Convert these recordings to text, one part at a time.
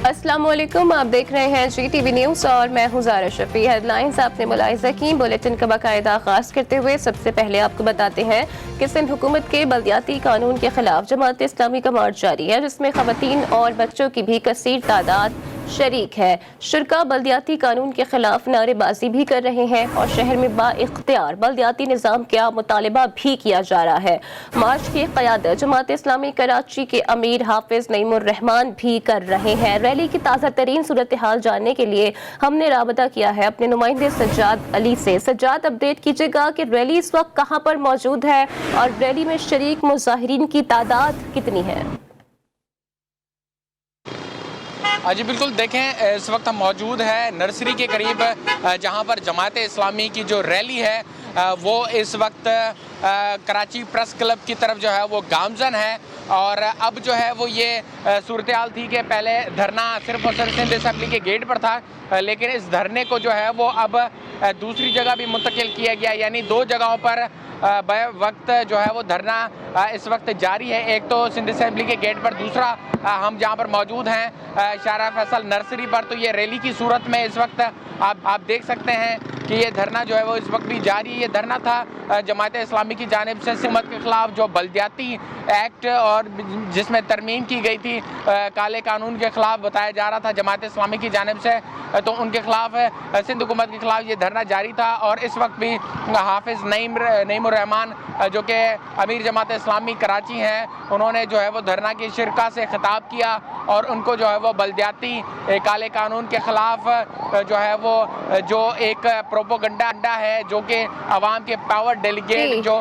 अस्सलाम वालेकुम, आप देख रहे हैं GTV न्यूज़ और मैं हूं ज़ारा शफी। हेडलाइंस आपने मुलाहिज़ा की। बुलेटिन का बाकायदा आगाज़ करते हुए सबसे पहले आपको बताते हैं कि सिंध हुकूमत के बल्दियाती कानून के खिलाफ जमात इस्लामी का मार्च जारी है, जिसमें ख़वातीन और बच्चों की भी कसीर तादाद शरीक है। शुरका बल्दियाती कानून के खिलाफ नारेबाजी भी कर रहे हैं और शहर में बाइख्तियार बल्दियाती निज़ाम का मुतालबा भी किया जा रहा है। मार्च की क़यादत जमात इस्लामी कराची के अमीर हाफिज नईमुर रहमान भी कर रहे हैं। रैली की ताज़ा तरीन सूरत हाल जानने के लिए हमने राबता किया है अपने नुमाइंदे सज्जाद अली से। सज्जाद, अपडेट कीजिएगा कि रैली इस वक्त कहाँ पर मौजूद है और रैली में शरीक मुजाहिरीन की तादाद कितनी है? जी बिल्कुल, देखें इस वक्त हम मौजूद है नर्सरी के करीब, जहां पर जमात इस्लामी की जो रैली है वो इस वक्त कराची प्रेस क्लब की तरफ जो है वो गामजन है। और अब जो है वो ये सूरत हाल थी कि पहले धरना सिर्फ और सिर्फ सिंध असम्बली के गेट पर था, लेकिन इस धरने को जो है वो अब दूसरी जगह भी मुंतकिल किया गया, यानी दो जगहों पर वक्त जो है वो धरना इस वक्त जारी है। एक तो सिंध असम्बली के गेट पर, दूसरा हम जहाँ पर मौजूद हैं शारा फैसल नर्सरी पर। तो ये रैली की सूरत में इस वक्त आप देख सकते हैं कि ये धरना जो है वो इस वक्त भी जारी है। ये धरना था जमात इस्लामी की जानिब से हुकूमत के खिलाफ जो बल्दियाती एक्ट और जिसमें तरमीम की गई थी काले कानून के खिलाफ बताया जा रहा था जमात इस्लामी की जानिब से, तो उनके खिलाफ सिंध हुकूमत के खिलाफ ये धरना जारी था। और इस वक्त भी हाफिज नईमुर रहमान जो कि अमीर जमात इस्लामी कराची हैं, उन्होंने जो है वो धरना की शिरका से खिताब किया और उनको जो है वो बल्दियाती काले कानून के खिलाफ जो है वो जो एक प्रोपोगंडा है जो कि अवाम के पावर डेलीगेट जो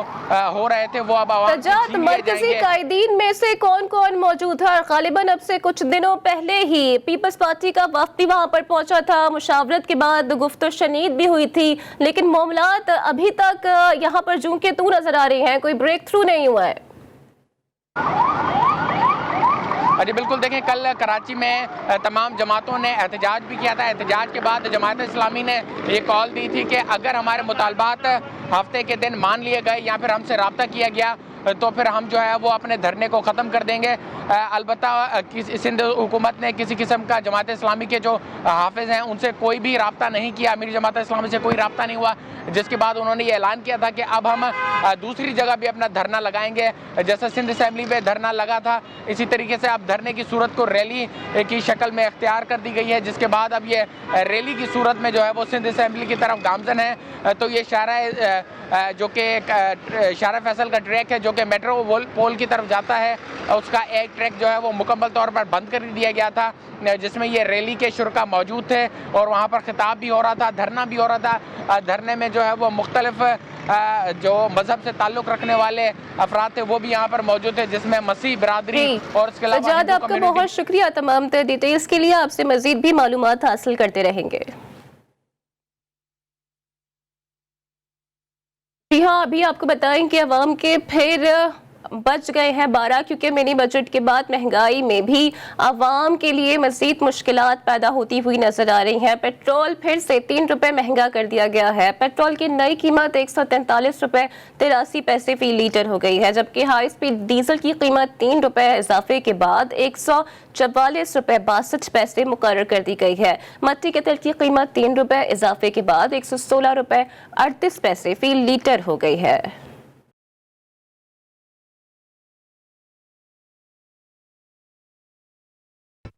हो रहे थे वो अब सज्जाद, मरकजी कायदीन में से कौन कौन मौजूद है? गालिबन अब से कुछ दिनों पहले ही पीपल्स पार्टी का वफ्द भी वहां पर पहुंचा था, मुशावरत के बाद गुफ्तो शनीद भी हुई थी, लेकिन मामलात अभी तक यहाँ पर जूं के तू नजर आ रही हैं, कोई ब्रेक थ्रू नहीं हुआ है। जी बिल्कुल, देखें कल कराची में तमाम जमातों ने एहतजाज भी किया था। एहतजाज के बाद जमात इस्लामी ने ये कॉल दी थी कि अगर हमारे मुतालबात हफ्ते के दिन मान लिए गए या फिर हमसे रब्ता किया गया तो फिर हम जो है वो अपने धरने को ख़त्म कर देंगे। अलबत्ता सिंध हुकूमत ने किसी किस्म का जमात इस्लामी के जो हाफिज़ हैं उनसे कोई भी रब्ता नहीं किया, अमीर जमात इस्लामी से कोई रब्ता नहीं हुआ, जिसके बाद उन्होंने ये ऐलान किया था कि अब हम दूसरी जगह भी अपना धरना लगाएंगे। जैसे सिंध असम्बली पे धरना लगा था, इसी तरीके से अब धरने की सूरत को रैली की शक्ल में इख्तियार कर दी गई है, जिसके बाद अब ये रैली की सूरत में जो है वो सिंध असम्बली की तरफ गामजन है। तो ये जो कि शारा फैसल का ट्रैक है जो कि मेट्रो पोल की तरफ जाता है, उसका एक ट्रैक जो है वो मुकम्मल तौर पर बंद कर दिया गया था, जिसमें ये रैली के शुरका मौजूद थे और वहाँ पर खिताब भी हो रहा था, धरना भी हो रहा था। धरने में जो है वो मुख्तलिफ जो मजहब से ताल्लुक़ रखने वाले अफराद थे वो भी यहाँ पर मौजूद थे, जिसमें मसीह बिरादरी और इसके अलावा आपका बहुत शुक्रिया तमाम डिटेल्स के लिए। आपसे मजीद भी मालूमात हासिल करते रहेंगे। जी हाँ, अभी आपको बताएं कि अवाम के फिर बच गए हैं 12, क्योंकि मिनी बजट के बाद महंगाई में भी आवाम के लिए मज़ीद मुश्किलात पैदा होती हुई नजर आ रही हैं। पेट्रोल फिर से 3 रुपये महंगा कर दिया गया है। पेट्रोल की नई कीमत 143 रुपये 83 पैसे फी लीटर हो गई है, जबकि हाई स्पीड डीजल की कीमत 3 रुपये इजाफे के बाद 144 रुपये 62 पैसे मुकर्रर कर दी गई है। मट्टी के तेल की कीमत 3 रुपये इजाफे के बाद 116 रुपये 38 पैसे फी लीटर हो गई है।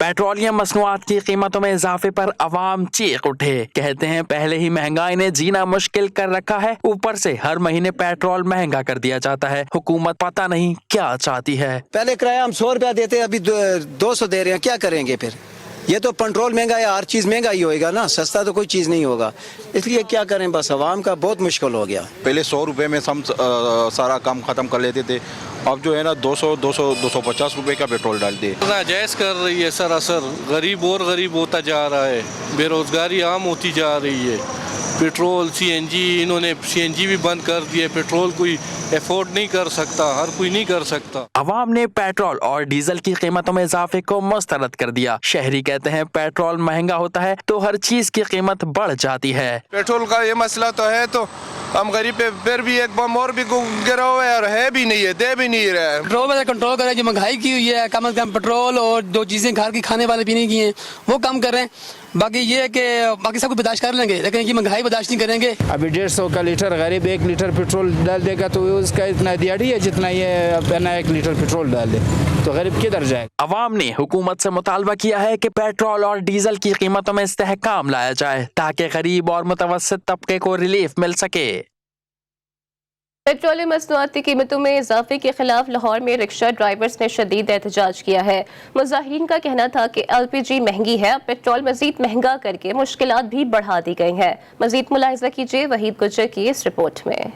पेट्रोलियम मसनूआत की कीमतों में इजाफे पर अवाम चीख उठे। कहते हैं पहले ही महंगाई ने जीना मुश्किल कर रखा है, ऊपर से हर महीने पेट्रोल महंगा कर दिया जाता है। हुकूमत पता नहीं क्या चाहती है। पहले किराया हम 100 रुपया देते, अभी 200 दे रहे हैं, क्या करेंगे फिर? ये तो पेट्रोल महंगा है, हर चीज महंगा ही होएगा ना, सस्ता तो कोई चीज नहीं होगा। इसलिए क्या करें, बस अवाम का बहुत मुश्किल हो गया। पहले 100 रुपये में हम सारा काम खत्म कर लेते थे, अब जो है ना 250 रुपए का पेट्रोल डालते हैं। नाजायज़ कर रही है सरासर, गरीब और गरीब होता जा रहा है, बेरोजगारी आम होती जा रही है। पेट्रोल सीएनजी, इन्होंने सीएनजी भी बंद कर दिए। पेट्रोल कोई अफोर्ड नहीं कर सकता, हर कोई नहीं कर सकता। अवाम ने पेट्रोल और डीजल की कीमतों में इजाफे को मुस्तरद कर दिया। शहरी कहते हैं पेट्रोल महंगा होता है तो हर चीज की कीमत बढ़ जाती है। पेट्रोल का ये मसला तो है, तो हम गरीब पे फिर भी एक बम और भी गिरा हुआ है और है भी नहीं है, दे भी नहीं रहा है। पेट्रोल पर कंट्रोल करें, जो महंगाई की हुई है कम से कम पेट्रोल और जो चीज़ें घर की खाने वाले पीने की हैं वो कम कर रहे हैं। बाकी ये है कि बाकी सब कुछ बर्दाश्त कर लेंगे, लेकिन ये महंगाई बर्दाश्त नहीं करेंगे। अभी 150 का लीटर गरीब 1 लीटर पेट्रोल डाल देगा तो उसका इतना दिहाड़ी है जितना ये अपना 1 लीटर पेट्रोल डाल दे, तो गरीब किधर जाएगा। अवाम ने हुकूमत से मुतालबा किया है कि पेट्रोल और डीजल की कीमतों में इस्तेहकाम लाया जाए ताकि गरीब और मुतवस्सित तबके को रिलीफ मिल सके। पेट्रोलियम मसनूआत की कीमतों में इजाफे के खिलाफ लाहौर में रिक्शा ड्राइवर्स ने शदीद एहतजाज किया है। मुजाहिरीन का कहना था कि LPG महंगी है, अब पेट्रोल मजीद महंगा करके मुश्किलात भी बढ़ा दी गई हैं। मजीद मुलाहिजा कीजिए वहीद गुज्जर की इस रिपोर्ट में।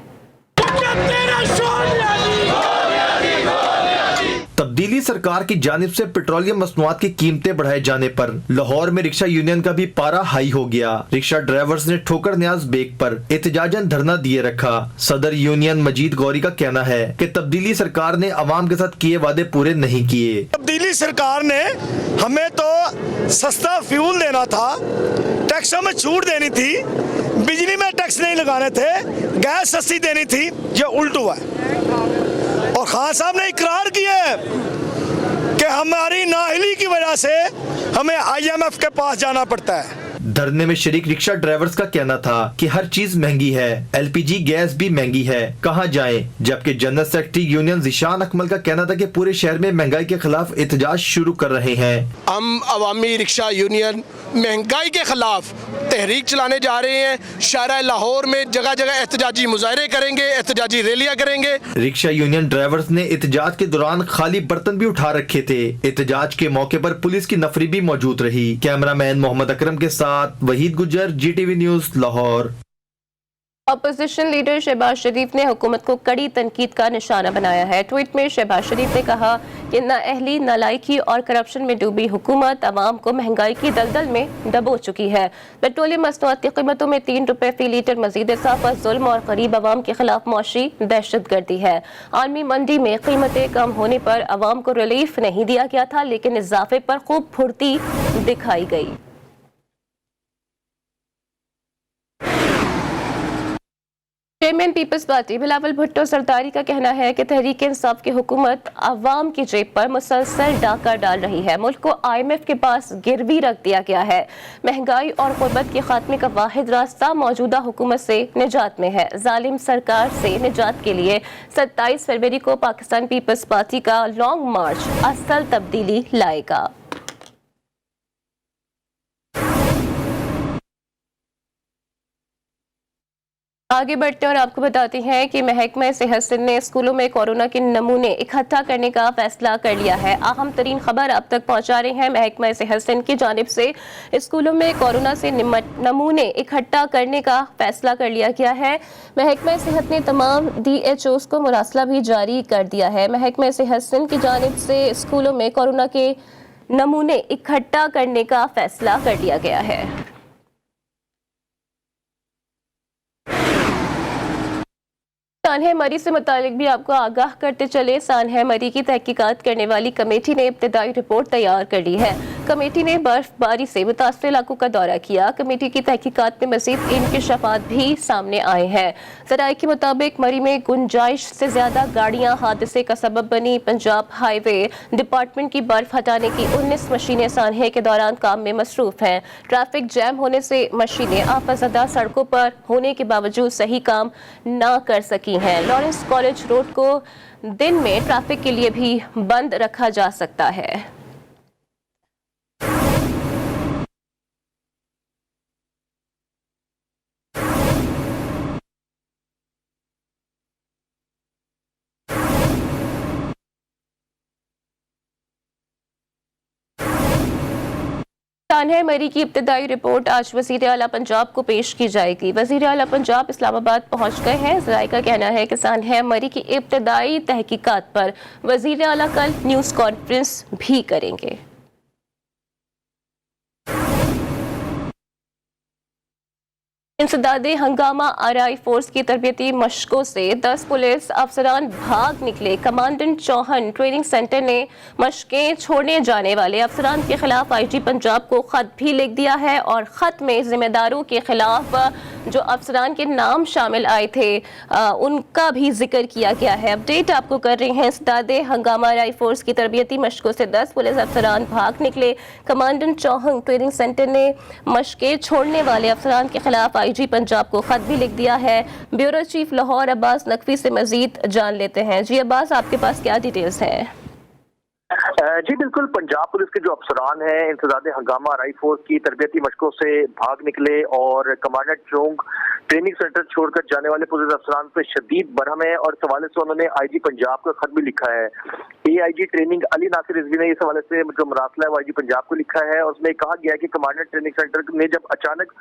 तब्दीली सरकार की जानिब से पेट्रोलियम मसनूआत की कीमतें बढ़ाए जाने पर लाहौर में रिक्शा यूनियन का भी पारा हाई हो गया। रिक्शा ड्राइवर्स ने ठोकर न्याज बेग पर एहतजाजन धरना दिए रखा। सदर यूनियन मजीद गौरी का कहना है कि तब्दीली सरकार ने अवाम के साथ किए वादे पूरे नहीं किए। तब्दीली सरकार ने हमें तो सस्ता फ्यूल देना था, टैक्सों में छूट देनी थी, बिजली में टैक्स नहीं लगाने थे, गैस सस्ती देनी थी, ये उल्ट हुआ है। और खान साहब ने इकरार किया है कि हमारी नाअहली की वजह से हमें IMF के पास जाना पड़ता है। धरने में शरीक रिक्शा ड्राइवर्स का कहना था कि हर चीज महंगी है, LPG गैस भी महंगी है, कहाँ जाएं? जबकि general secretary union Zeeshan Akmal का कहना था कि पूरे शहर में महंगाई के खिलाफ एहतजाज शुरू कर रहे हैं। हम अवामी रिक्शा यूनियन महंगाई के खिलाफ तहरीक चलाने जा रहे हैं। शहर लाहौर में जगह जगह एहतजाजी मुजाहरे करेंगे, एहतजाजी रैलियां करेंगे। रिक्शा यूनियन ड्राइवर्स ने एहतजाज के दौरान खाली बर्तन भी उठा रखे थे। एहतजाज के मौके पर पुलिस की नफरी भी मौजूद रही। कैमरामैन मोहम्मद अकरम के साथ Waheed Gujjar, GTV news, Lahore. Opposition leader Shahbaz Sharif ने हुकूमत को कड़ी तनकीद का निशाना बनाया है। ट्वीट में शहबाज शरीफ ने कहा कि नाअहली, नालायकी और करप्शन में डूबी हुकूमत अवाम को महंगाई की दलदल में डबो चुकी है। पेट्रोलियम मसनूआत की कीमतों में 3 रुपए फी लीटर मजीद इजाफा जुल्म और गरीब अवाम के खिलाफ मौशी दहशतगर्दी है। आलमी मंडी में कीमतें कम होने पर अवाम को रिलीफ नहीं दिया गया था, लेकिन इजाफे पर खूब फुर्ती दिखाई गई। Chairman peoples party Bilawal Bhutto Zardari का कहना है कि तहरीक इंसाफ की हुकूमत अवाम की जेब पर मुसलसल डाका डाल रही है। मुल्क को IMF के पास गिरवी रख दिया गया है। महंगाई और गुर्बत के खात्मे का वाहिद रास्ता मौजूदा हुकूमत से निजात में है। जालिम सरकार से निजात के लिए 27 फरवरी को पाकिस्तान पीपल्स पार्टी का लॉन्ग मार्च असल तब्दीली लाएगा। आगे बढ़ते और आपको बताते हैं कि महकमा सेहत सिंध ने स्कूलों में कोरोना के नमूने इकट्ठा करने का फैसला कर लिया है। अहम तरीन खबर आप तक पहुंचा रहे हैं महकमा सेहत सिंध की जानिब से। स्कूलों में कोरोना से नमूने इकट्ठा करने का फैसला कर लिया गया है। महकमा सेहत ने तमाम DHOs को मुरासला भी जारी कर दिया है। महकमा सेहत सिंध की जानिब से स्कूलों में कोरोना के नमूने इकट्ठा करने का फैसला कर लिया गया है। सानहा मरी से मुतालिक भी आपको आगाह करते चले। सानहा मरी की तहकीकात करने वाली कमेटी ने इब्तदाई रिपोर्ट तैयार कर ली है। कमेटी ने बर्फबारी से मुतासर इलाकों का दौरा किया। कमेटी की तहकीकात में मजीद इंकशाफात भी सामने आए हैं। ज़राए के मुताबिक मरी में गुंजाइश से ज्यादा गाड़ियां हादसे का सबब बनी। पंजाब हाईवे डिपार्टमेंट की बर्फ हटाने की 19 मशीनें सानहे के दौरान काम में मसरूफ हैं। ट्रैफिक जैम होने से मशीनें आफतज़दा सड़कों पर होने के बावजूद सही काम न कर सकी हैं। लॉरेंस कॉलेज रोड को दिन में ट्रैफिक के लिए भी बंद रखा जा सकता है। सानहा मरी की इब्तदाई रिपोर्ट आज वज़ीर आला पंजाब को पेश की जाएगी। वज़ीर आला पंजाब इस्लामाबाद पहुंच गए हैं। ज़राए का कहना है कि सानहा मरी की इब्तदाई तहकीकात पर वज़ीर आला कल न्यूज़ कॉन्फ्रेंस भी करेंगे। इंसदादे हंगामा आरआई फोर्स की तरबियती मशकों से 10 पुलिस अफसरान भाग निकले। कमांडेंट चौहान ट्रेनिंग सेंटर ने मशकें छोड़ने जाने वाले अफसरान के खिलाफ आईजी पंजाब को खत भी लिख दिया है और खत में जिम्मेदारों के खिलाफ जो अफसरान के नाम शामिल आए थे उनका भी जिक्र किया गया है। अपडेट आपको कर रहे हैं। इंसदादे हंगामा आरआई फोर्स की तरबियती मशकों से 10 पुलिस अफसरान भाग निकले। कमांडेंट चौहान ट्रेनिंग सेंटर ने मशकें छोड़ने वाले अफसरान के खिलाफ आईजी पंजाब को खत भी लिख दिया है। ब्यूरो चीफ लाहौर अब्बास नकवी से मजीद जान लेते हैं। जी अब्बास, आपके पास क्या डिटेल्स हैं? जी बिल्कुल, पंजाब पुलिस के जो अफसरान हैं इंतजाद हंगामा आरआई फोर्स की तरबियती मशकों से भाग निकले और कमांडेंट चौंग ट्रेनिंग सेंटर छोड़कर जाने वाले पुलिस अफसरान पर शदीद बरहम है और इस हवाले से उन्होंने आईजी पंजाब का खत भी लिखा है। एआईजी ट्रेनिंग अली नासिर रिजवी ने इस हवाले से जो मरासला है वो आईजी पंजाब को लिखा है। उसमें कहा गया है कि कमांडेंट ट्रेनिंग सेंटर ने जब अचानक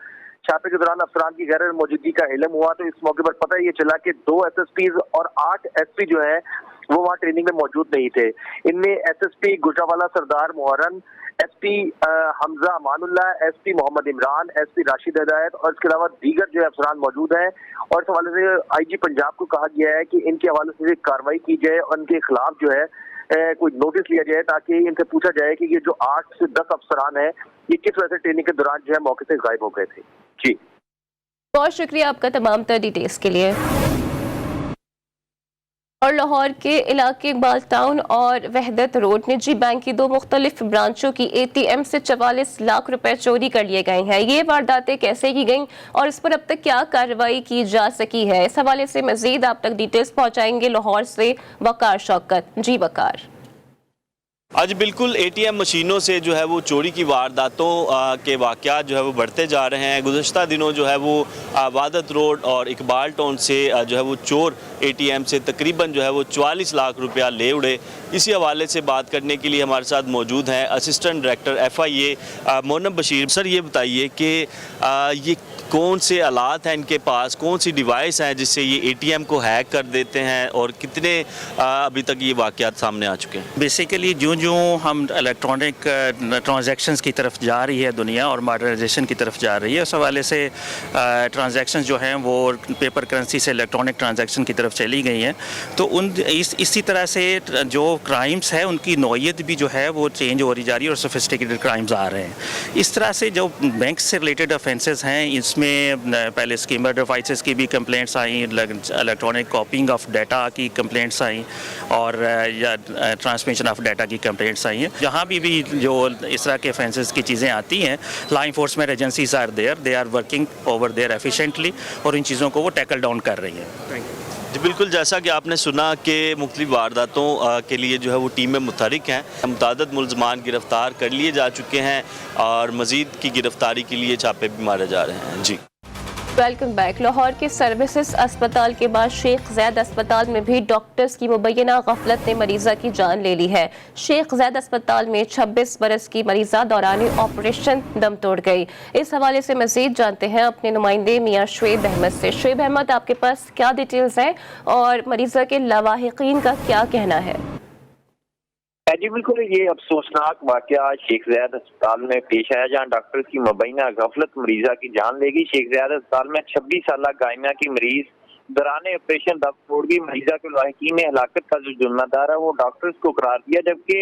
छापे के दौरान अफसरान की गैर मौजूदगी का इल्म हुआ तो इस मौके पर पता ये चला कि 2 SSPs और 8 SP जो है वो वहाँ ट्रेनिंग में मौजूद नहीं थे। इनमें SSP गुजरावाला सरदार मोहरन, SP Hamza Amanullah, SP Mohammad Imran, SP Rashid हिदायत और इसके अलावा दीगर जो अफसरान मौजूद हैं और इस हवाले से आईजी पंजाब को कहा गया है कि इनके हवाले से कार्रवाई की जाए और इनके खिलाफ जो है कोई नोटिस लिया जाए ताकि इनसे पूछा जाए कि ये जो 8 से 10 अफसरान हैं ये किस वजह से ट्रेनिंग के दौरान जो है मौके से गायब हो गए थे। जी बहुत शुक्रिया आपका तमाम तर डिटेल्स के लिए। और लाहौर के इलाके इकबाल टाउन और वहदत रोड निजी बैंक की 2 मुख्तलिफ ब्रांचों की ATM से 44 लाख रुपए चोरी कर लिए गए हैं। ये वारदातें कैसे की गईं और इस पर अब तक क्या कार्रवाई की जा सकी है, इस हवाले से मजीद आप तक डिटेल्स पहुंचाएंगे लाहौर से वकार शौकत। जी वकार। आज बिल्कुल ATM मशीनों से जो है वो चोरी की वारदातों के वाक़यात जो है वो बढ़ते जा रहे हैं। गुज़श्ता दिनों जो है वो वहदत रोड और इकबाल टाउन से जो है वो चोर ATM से तकरीबन जो है वो 44 लाख रुपया ले उड़े। इसी हवाले से बात करने के लिए हमारे साथ मौजूद हैं assistant director FIA Monam Bashir. Sir ये बताइए कि ये कौन से आलात हैं इनके पास, कौन सी डिवाइस हैं जिससे ये ATM को हैक कर देते हैं और कितने अभी तक ये वाक़यात सामने आ चुके हैं? बेसिकली जो हम इलेक्ट्रॉनिक ट्रांजैक्शंस की तरफ जा रही है दुनिया और मॉडर्नाइजेशन की तरफ जा रही है, उस हवाले से ट्रांजैक्शंस जो हैं वो पेपर करेंसी से इलेक्ट्रॉनिक ट्रांजैक्शन की तरफ चली गई हैं। तो इसी तरह से जो क्राइम्स है उनकी नौइयत भी जो है वो चेंज हो रही जा रही है और सोफिस्टिकेटेड क्राइम्स आ रहे हैं। इस तरह से जो बैंक से रिलेटेड ऑफेंसेस हैं इसमें पहले स्कीमर डिवाइसेस की भी complaints I, electronic कॉपिंग of data की कंप्लेंट्स आई और ट्रांसमिशन ऑफ डाटा की कंप्लेंट्स आई हैं। जहाँ भी जो इस तरह के ऑफेंसेस की चीज़ें आती हैं, law enforcement agencies are there, they are working over there efficiently और इन चीज़ों को वो टैकल डाउन कर रही हैं। जी बिल्कुल, जैसा कि आपने सुना कि मुख्तलिफ वारदातों के लिए जो है वो टीमें मुतहरिक हैं। मुतअद्दिद मुल्ज़मान गिरफ़्तार कर लिए जा चुके हैं और मज़ीद की गिरफ़्तारी के लिए छापे भी मारे जा रहे हैं। जी वेलकम बैक। लाहौर के सर्विसेज अस्पताल के बाद शेख ज़ैद अस्पताल में भी डॉक्टर्स की मुबैना गफलत ने मरीज़ा की जान ले ली है। शेख ज़ैद अस्पताल में 26 बरस की मरीज़ा दौरान ऑपरेशन दम तोड़ गई। इस हवाले से मज़ीद जानते हैं अपने नुमाइंदे मियाँ शुएब अहमद से। शुएब अहमद, आपके पास क्या डिटेल्स हैं और मरीज़ा के लवाहिकीन का क्या कहना है? जी बिल्कुल, ये अफसोसनाक वाकया शेख ज़ैद अस्पताल में पेश आया जहाँ डॉक्टर की मुबैना गफलत मरीजा की जान लेगी। शेख ज़ैद अस्पताल में 26 साल गायना की मरीज दौरान ऑपरेशन दम तोड़ गई। मरीजा के लवाहिकीन ने हलाकत का जो जुर्मादार है वो डॉक्टर्स को करार दिया, जबकि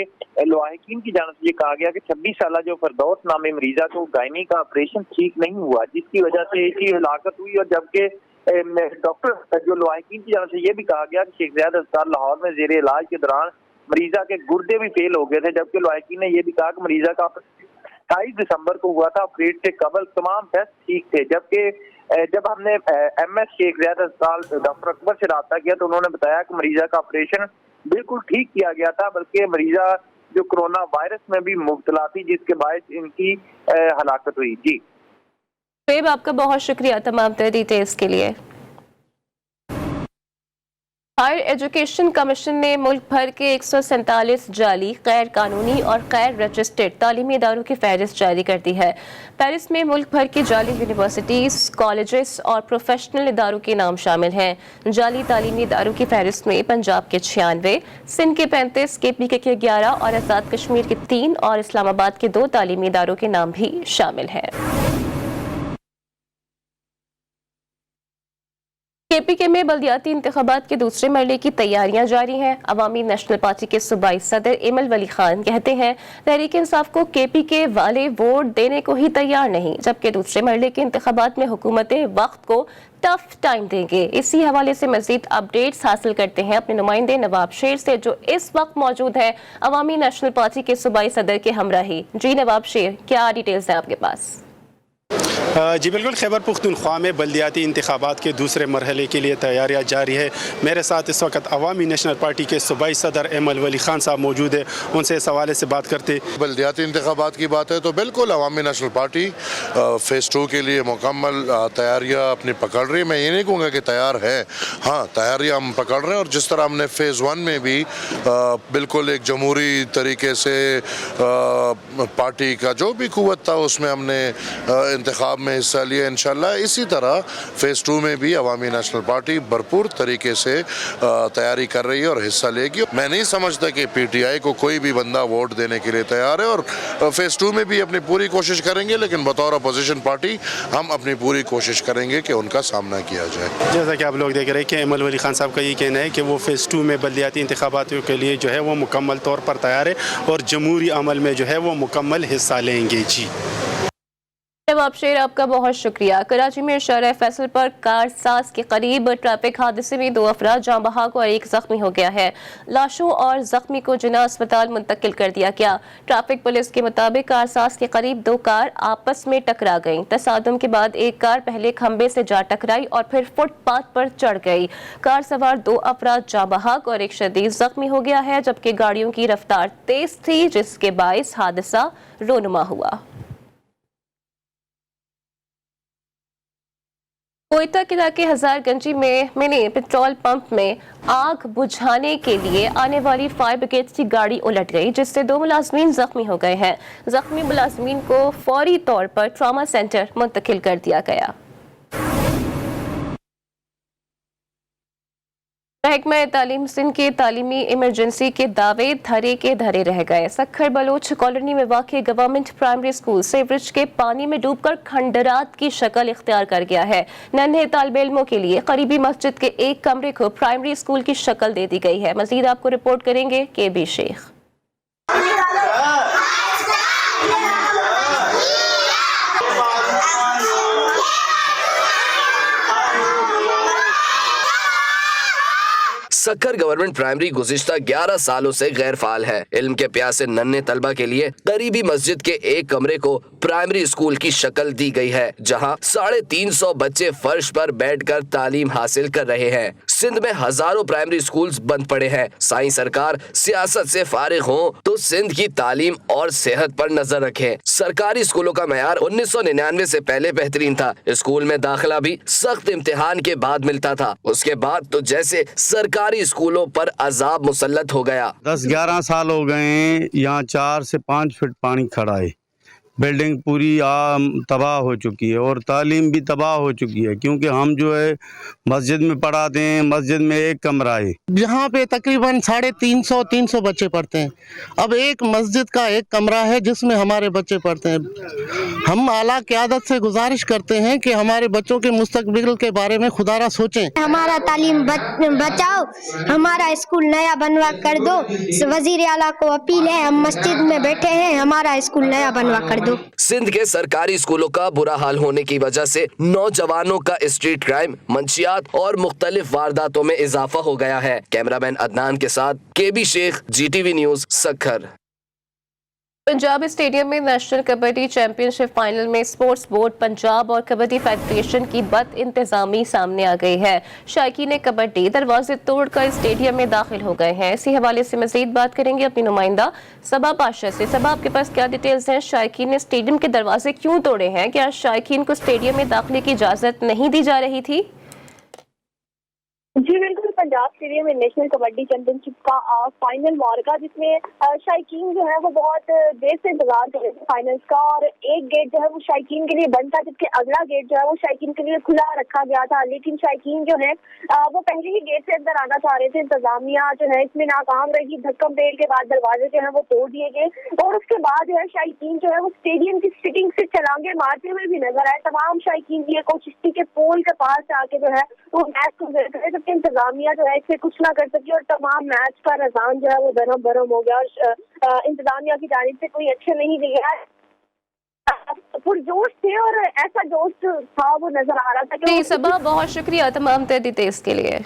लवाहिकीन की जानिब से ये कहा गया कि 26 साल जो फरदौस नामी मरीजा को गायनी का ऑपरेशन ठीक नहीं हुआ जिसकी वजह से इसकी हलाकत हुई। और जबकि डॉक्टर जो लवाहिकीन की जानिब से ये भी कहा गया कि शेख ज़ैद अस्पताल लाहौर में जेर इलाज के दौरान मरीजा के गुर्दे भी फेल हो गए थे, जबकि लवाहिकीन ने यह भी कहा कि मरीजा का 28 दिसंबर को हुआ था, ऑपरेट से कबल तमाम टेस्ट ठीक थे। जबकि जब हमने MS शेख ज़ैद अस्पताल डॉक्टर अकबर से रब्ता किया तो उन्होंने बताया कि मरीजा का ऑपरेशन बिल्कुल ठीक किया गया था, बल्कि मरीजा जो कोरोना वायरस में भी मुब्तला थी जिसके बायस इनकी हलाकत हुई। जी शुएब, आपका बहुत शुक्रिया तमाम डिटेल्स के लिए। हायर एजुकेशन कमीशन ने मुल्क भर के 147 जाली, गैर कानूनी और गैर रजिस्टर्ड तालीमी इदारों की फहरिस्त जारी कर दी है। पेरिस में मुल्क भर की जाली यूनिवर्सिटीज़, कॉलेजेस और प्रोफेशनल इदारों के नाम शामिल हैं। जाली तालीमी इदारों की फहरिस्त में पंजाब के 96, सिंध के 35, KPK के 11 और आज़ाद कश्मीर के 3 और इस्लामाबाद के 2 तालीमी इदारों के नाम भी शामिल हैं। KPK में बल्दियाती इंतखाबात के दूसरे मरहले की तैयारियां जारी हैं। अवामी नेशनल पार्टी के सूबाई सदर एमल वली खान कहते हैं तहरीक इंसाफ को KPK वाले वोट देने को ही तैयार नहीं, जबकि दूसरे मरहले के इंतखाबात में हुकूमतें वक्त को टफ टाइम देंगे। इसी हवाले से मजीद अपडेट्स हासिल करते हैं अपने नुमाइंदे नवाब शेर से, जो इस वक्त मौजूद है अवामी नेशनल पार्टी के सूबाई सदर के हमराही। जी नवाब शेर, क्या डिटेल्स हैं आपके पास? जी बिल्कुल, खैबर पुख्तूनख्वा में बल्दियाती इंतखाबात के दूसरे मरहले के लिए तैयारियां जारी है। मेरे साथ इस वक्त अवामी नेशनल पार्टी के सूबाई सदर एमल वली खान साहब मौजूद है, उनसे इस हवाले से बात करते। बल्दियाती इंतखाबात की बात है तो बिल्कुल अवामी नेशनल पार्टी फ़ेज़ 2 के लिए मुकम्मल तैयारियाँ अपनी पकड़ रही है। मैं ये नहीं कहूँगा कि तैयार है, हाँ तैयारियाँ हम पकड़ रहे हैं। और जिस तरह हमने फ़ेज़ 1 में भी बिल्कुल एक जमहूरी तरीके से पार्टी का जो भी क़ुव्वत था उसमें हमने इंतखाब में हिस्सा लिया, इंशाल्लाह इसी तरह फ़ेज़ 2 में भी अवामी नेशनल पार्टी भरपूर तरीके से तैयारी कर रही है और हिस्सा लेगी। मैं नहीं समझता कि PTI को कोई भी बंदा वोट देने के लिए तैयार है, और फ़ेज़ 2 में भी अपनी पूरी कोशिश करेंगे, लेकिन बतौर अपोजिशन पार्टी हम अपनी पूरी कोशिश करेंगे कि उनका सामना किया जाए। जैसा कि आप लोग देख रहे हैं कि एमल वली खान साहब का ये कहना है कि वो फ़ेज़ 2 में बल्दियाती इंतखाबात के लिए जो है वो मुकम्मल तौर पर तैयार है और जमहूरी अमल में जो है वो मुकम्मल हिस्सा लेंगे। जी नवाब शेर, आपका बहुत शुक्रिया। कराची में शाहराह फैसल पर कारसाज के करीब ट्रैफिक हादसे में 2 अफराद जाँ बहक और 1 जख्मी हो गया है। लाशों और जख्मी को जिना अस्पताल मुंतकिल कर दिया गया। ट्रैफिक पुलिस के मुताबिक कारसाज के करीब 2 कार आपस में टकरा गईं। तसादुम के बाद एक कार पहले खंबे से जा टकराई और फिर फुटपाथ पर चढ़ गई। कार सवार 2 अफराद जाँ बहक और 1 शदीद जख्मी हो गया है, जबकि गाड़ियों की रफ्तार तेज थी, जिसके बाइस हादसा रोनुमा हुआ। कोयटा के इलाके हजारगंजी में मिनी पेट्रोल पंप में आग बुझाने के लिए आने वाली फायर ब्रिगेड की गाड़ी उलट गई, जिससे 2 मुलाजमीन जख्मी हो गए हैं। जख्मी मुलाजमीन को फौरी तौर पर ट्रॉमा सेंटर मुंतकिल कर दिया गया। महकमा तालीम सिंध के तालीमी इमरजेंसी के दावे धरे के धरे रह गए। सखर बलोच कॉलोनी में वाक़ई गवर्नमेंट प्राइमरी स्कूल सीवरेज के पानी में डूबकर खंडरात की शक्ल इख्तियार कर गया है। नन्हे तालिबे इल्मों के लिए करीबी मस्जिद के एक कमरे को प्राइमरी स्कूल की शक्ल दे दी गई है। मजीद आपको रिपोर्ट करेंगे KB Sheikh. Sukkur government primary गुज़िश्ता 11 सालों से गैर फाल है। इल्म के प्यासे नन्हे तलबा के लिए करीबी मस्जिद के एक कमरे को प्राइमरी स्कूल की शक्ल दी गई है, जहां 350 बच्चे फर्श पर बैठकर तालीम हासिल कर रहे हैं। सिंध में हजारों प्राइमरी स्कूल्स बंद पड़े हैं। साईं सरकार सियासत से फारिग हो तो सिंध की तालीम और सेहत पर नजर रखे। सरकारी स्कूलों का मयार 1999 से पहले बेहतरीन था। स्कूल में दाखिला भी सख्त इम्तिहान के बाद मिलता था। उसके बाद तो जैसे सरकारी स्कूलों पर अजाब मुसल्लत हो गया। 10-11 साल हो गए, यहाँ 4 से 5 फीट पानी खड़ा है। बिल्डिंग पूरी तबाह हो चुकी है और तालीम भी तबाह हो चुकी है, क्योंकि हम जो है मस्जिद में पढ़ाते हैं। मस्जिद में एक कमरा है, यहाँ पे तकरीबन 350 बच्चे पढ़ते हैं। अब एक मस्जिद का एक कमरा है जिसमें हमारे बच्चे पढ़ते हैं। हम आला क़यादत से गुजारिश करते हैं कि हमारे बच्चों के मुस्तकबिल के बारे में खुदारा सोचें। हमारा तालीम बचाओ, हमारा स्कूल नया बनवा कर दो। वजीर आला को अपील है, हम मस्जिद में बैठे हैं, हमारा स्कूल नया बनवा कर दो। सिंध के सरकारी स्कूलों का बुरा हाल होने की वजह से नौजवानों का स्ट्रीट क्राइम, मंशियात और मुख्तलिफ वारदातों में इजाफा हो गया है। कैमरामैन अदनान के साथ KB Sheikh, GTV news, Sukkur. Punjab stadium में नेशनल कबड्डी चैंपियनशिप फाइनल में स्पोर्ट्स बोर्ड पंजाब और कबड्डी फेडरेशन की बद इंतजामी सामने आ गई है। शायकीन कबड्डी दरवाजे तोड़कर स्टेडियम में दाखिल हो गए हैं। इसी हवाले से मजीद बात करेंगे अपनी नुमाइंदा सबा पाशा से। सबा, आपके पास क्या डिटेल्स हैं? शायकीन ने स्टेडियम के दरवाजे क्यों तोड़े हैं? क्या शायकीन को स्टेडियम में दाखिले की इजाजत नहीं दी जा रही थी? जी बिल्कुल, पंजाब स्टेडियम में नेशनल कबड्डी चैंपियनशिप का फाइनल मार्का, जिसमें शायकीन जो है वो बहुत देर से इंतजार कर रहे थे फाइनल्स का, और एक गेट जो है वो शायकीन के लिए बंद था, जबकि अगला गेट जो है वो शायकीन के लिए खुला रखा गया था। लेकिन शायकीन जो है वो पहले ही गेट से अंदर आना चाह रहे थे। इंतजामिया जो है इसमें नाकाम रही। धक्कम पेड़ के बाद दरवाजे जो है वो तोड़ दिए गए, और उसके बाद जो है शायकीन जो है वो स्टेडियम की सिटिंग से छलांगे मारते हुए भी नजर आए। तमाम शायकीन ये कोशिश के पोल के पास आके जो है वो मैच को देख रहे, जबकि इंतजामिया जो है इससे कुछ ना कर सकी, और तमाम मैच का रज़ान जो है वो दरम बरम हो गया, और इंतजामिया की जानिब से कोई एक्शन नहीं लिया। पुरजोश थे और ऐसा जोश था वो नजर आ रहा था कि सबा, बहुत शुक्रिया तमाम डिटेल्स के लिए।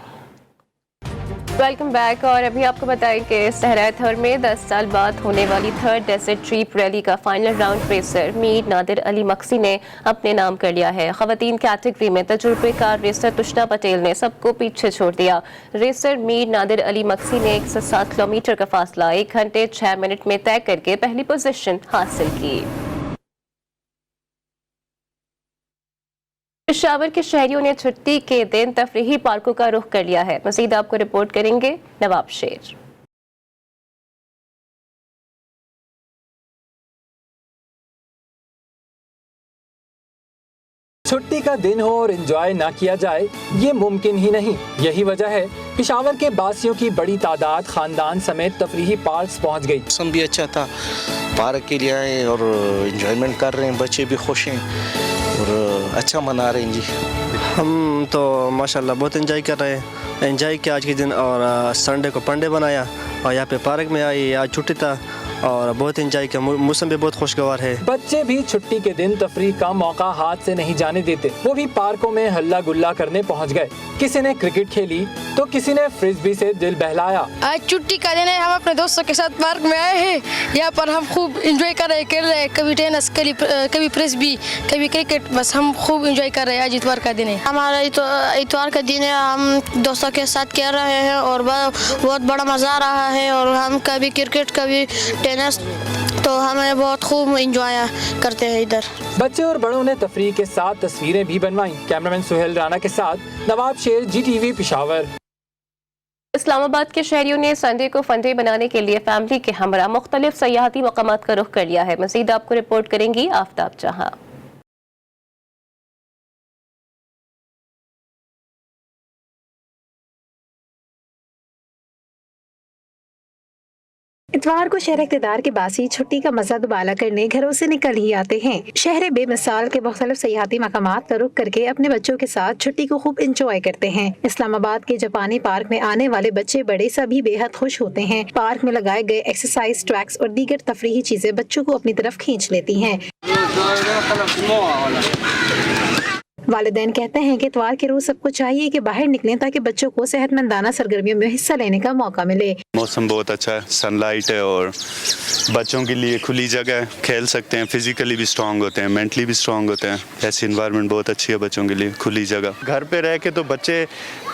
Welcome back. और अभी आपको बताएं कि सहरा थर में 10 साल बाद होने वाली थर्ड डेजर्ट ट्रिप रैली का final round racer Mir Nadir Ali Maksi ने अपने नाम कर लिया है। खवातीन कैटेगरी में तजुर्बेकार रेसर तुष्टा पटेल ने सबको पीछे छोड़ दिया। रेसर मीर नादिर अली मक्सी ने 107 किलोमीटर का फासला 1 घंटे 6 मिनट में तय करके पहली पोजीशन हासिल की। पेशावर के शहरियों ने छुट्टी के दिन तफरीही पार्कों का रुख कर लिया है। मज़ीद आपको रिपोर्ट करेंगे नवाब शेर। छुट्टी का दिन हो और एंजॉय ना किया जाए, ये मुमकिन ही नहीं। यही वजह है पेशावर के बासियों की बड़ी तादाद खानदान समेत तफरीही पार्क पहुंच गई। मौसम भी अच्छा था, पार्क के लिए आए और एंजॉयमेंट कर रहे हैं, बच्चे भी खुश हैं और अच्छा मना रहे हैं जी। हम तो माशाल्लाह बहुत एंजॉय कर रहे हैं, एंजॉय किया आज के दिन, और संडे को पंडे बनाया और यहाँ पे पार्क में आई। आज छुट्टी था और बहुत एंजॉय किया, मौसम भी बहुत खुशगवार है। बच्चे भी छुट्टी के दिन तफरीह का मौका हाथ से नहीं जाने देते, वो भी पार्कों में हल्ला गुल्ला करने पहुंच गए। किसी ने क्रिकेट खेली तो किसी ने फ्रिस्बी से दिल बहलाया। आज छुट्टी का दिन है, हम अपने दोस्तों के साथ पार्क में आए हैं। यहाँ पर हम खूब एंजॉय कर रहे हैं, खेल रहे हैं, कभी टेनिस, कभी फ्रिस्बी, कभी क्रिकेट, बस हम खूब एंजॉय कर रहे हैं। आज इतवार का दिन है, हमारा इतवार का दिन है, हम दोस्तों के साथ खेल रहे हैं और बहुत बड़ा मज़ा आ रहा है। और हम कभी क्रिकेट कभी टेनिस, तो हमें बहुत खूब एंजॉय करते हैं इधर। बच्चे और बड़ों ने तफरीह के साथ तस्वीरें भी बनवाई। कैमरामैन सुहेल राना के साथ नवाब शेर, GTV पेशावर। इस्लामाबाद के शहरियों ने संडे को फंडे बनाने के लिए फैमिली के हमरा मुख्तलिफ सयाहती मकामात का रुख कर लिया है। मज़ीद आपको रिपोर्ट करेंगी आफ्ताब जहां। इतवार को शहर इक़्तिदार के बासी छुट्टी का मजा दुबाला करने घरों से निकल ही आते हैं। शहर बेमिसाल के मुख्तलिफ सयाहती मकामात का रुख करके अपने बच्चों के साथ छुट्टी को खूब इंजॉय करते हैं। इस्लामाबाद के जापानी पार्क में आने वाले बच्चे बड़े सभी बेहद खुश होते हैं। पार्क में लगाए गए एक्सरसाइज ट्रैक्स और दीगर तफरीही चीजें बच्चों को अपनी तरफ खींच लेती हैं। वालिदैन कहते हैं कि इतवार के रोज सबको चाहिए कि बाहर निकलें ताकि बच्चों को सेहतमंदाना सरगर्मियों में हिस्सा लेने का मौका मिले। मौसम बहुत अच्छा है, सनलाइट है और बच्चों के लिए खुली जगह है, खेल सकते हैं, फिजिकली भी स्ट्रांग होते हैं, मेंटली भी स्ट्रांग होते हैं। ऐसी इन्वायरमेंट बहुत अच्छी है बच्चों के लिए, खुली जगह। घर पे रह के तो बच्चे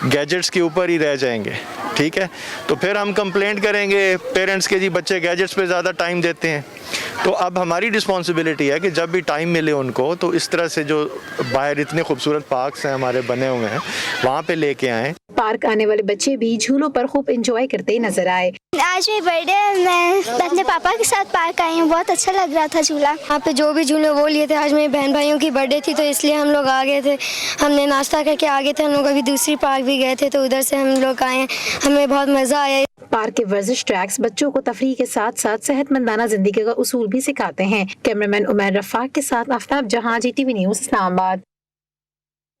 गैजेट्स के ऊपर ही रह जाएंगे, ठीक है, तो फिर हम कंप्लेंट करेंगे पेरेंट्स के, जी बच्चे गैजेट्स पे ज़्यादा टाइम देते हैं। तो अब हमारी रिस्पॉन्सिबिलिटी है कि जब भी टाइम मिले उनको, तो इस तरह से जो बाहर इतने खूबसूरत पार्क्स हैं हमारे बने हुए हैं, वहाँ पे लेके आएँ। पार्क आने वाले बच्चे भी झूलों पर खूब एंजॉय करते नजर आए। आज मेरी बर्थडे है, मैं अपने पापा के साथ पार्क आई हूँ, बहुत अच्छा लग रहा था झूला। यहाँ पे जो भी झूले वो लिए थे। आज मेरे बहन भाइयों की बर्थडे थी तो इसलिए हम लोग आ गए थे, हमने नाश्ता करके आ गए थे। हम लोग अभी दूसरी पार्क भी गए थे तो उधर से हम लोग आए, हमें बहुत मज़ा आया। पार्क के वर्जिश ट्रैक्स बच्चों को तफरीह के साथ साथ सेहतमंदाना जिंदगी का उसूल भी सिखाते हैं। कैमरामैन उमर रफाक के साथ आफ्ताब जहां, GTV news Islamabad.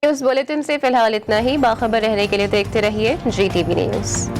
News bulletin से फिलहाल इतना ही। बाखबर रहने के लिए देखते रहिए GTV न्यूज़।